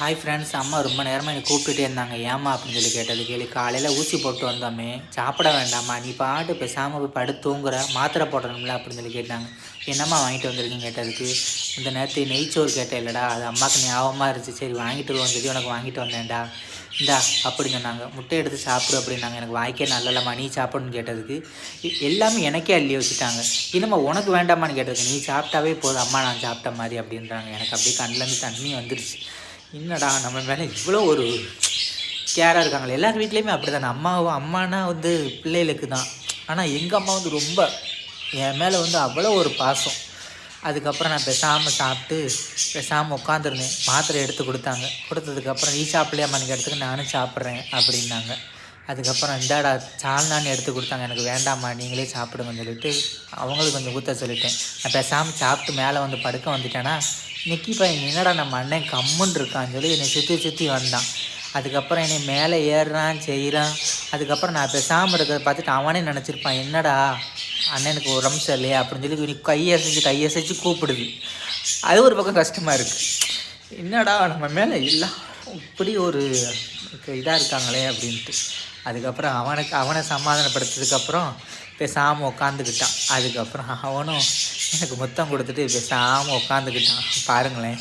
Hi friends, அம்மா ரொம்ப நேரமாக என்னை கூப்பிட்டுட்டே இருந்தாங்க. ஏம்மா அப்படின்னு சொல்லி கேட்டது கேள்வி. காலையில் ஊசி போட்டு வந்தோமே, சாப்பிட வேண்டாம்மா, நீ பாட்டு பேசாமல் போய் படுத்து தூங்குற, மாத்திரை போடணும்ல அப்படின்னு சொல்லி கேட்டாங்க. என்னம்மா வாங்கிட்டு வந்திருக்கீங்க கேட்டதுக்கு, இந்த நேரத்து நெய்ச்சோறு கேட்டேன் இல்லைடா, அது அம்மாவுக்கு ஞாபகமாக இருந்துச்சு, சரி வாங்கிட்டு வருவோம்னு சொல்லி உனக்கு வாங்கிட்டு வந்தேன்டா, இந்தா அப்படின்னு சொன்னாங்க. முட்டை எடுத்து சாப்பிடு அப்படின்னாங்க. எனக்கு வாய்க்கே நல்லலம்மா, நீ சாப்பிடுன்னு கேட்டதுக்கு எல்லாமே எனக்கே அள்ளி வச்சுட்டாங்க. என்னம்மா உனக்கு வேண்டாமான்னு கேட்டதுக்கு, நீ சாப்பிட்டாவே போதும் அம்மா, நான் சாப்பிட்ட மாதிரி அப்படின்றாங்க. எனக்கு அப்படியே கண்ணிலேருந்து தண்ணி வந்துருச்சு. என்னடா நம்ம மேலே இவ்வளோ ஒரு கேராக இருக்காங்களே. எல்லார் வீட்லேயுமே அப்படி தானே. அம்மானா வந்து பிள்ளைகளுக்கு தான். ஆனால் எங்கள் அம்மா வந்து ரொம்ப என் மேலே வந்து அவ்வளோ ஒரு பாசம். அதுக்கப்புறம் நான் பேசாமல் சாப்பிட்டு பேசாமல் உட்காந்துருந்தேன். மாத்திரை எடுத்து கொடுத்ததுக்கப்புறம் நீ சாப்பிட்லையாம்மான்னு கேட்டதுக்கு நானும் சாப்பிட்றேன் அப்படின்னாங்க. அதுக்கப்புறம் இந்தாடா சால்னான்னு எடுத்து கொடுத்தாங்க. எனக்கு வேண்டாம்மா, நீங்களே சாப்பிடுங்கன்னு சொல்லிட்டு அவங்களுக்கு கொஞ்சம் ஊற்ற சொல்லிட்டேன். நான் பேசாமல் சாப்பிட்டு மேலே வந்து படுக்க வந்துட்டேன்னா, நிக்கி பையன் என்னடா நம்ம அண்ணன் கம்முன்னு இருக்கான்னு சொல்லி என்னை சுற்றி வந்தான். அதுக்கப்புறம் என்னை மேலே ஏறுறான் செய்கிறான். அதுக்கப்புறம் நான் பேசாமல் இருக்கிறத பார்த்துட்டு அவனே நினச்சிருப்பான், என்னடா அண்ணனுக்கு உடம்பு சரியில்லையா அப்படின்னு சொல்லி நீ கையசைச்சு கூப்பிடுது. அது ஒரு பக்கம் கஷ்டமாக இருக்குது. என்னடா நம்ம மேலே எல்லாம் இப்படி ஒரு இதாக இருக்காங்களே அப்படின்ட்டு. அதுக்கப்புறம் அவனை சமாதானப்படுத்ததுக்கப்புறம் பேசாமல் உட்காந்துக்கிட்டான். அதுக்கப்புறம் அவனும் எனக்கு முத்தம் கொடுத்துட்டு பேசாமல் உட்காந்துக்கிட்டான். பாருங்களேன்,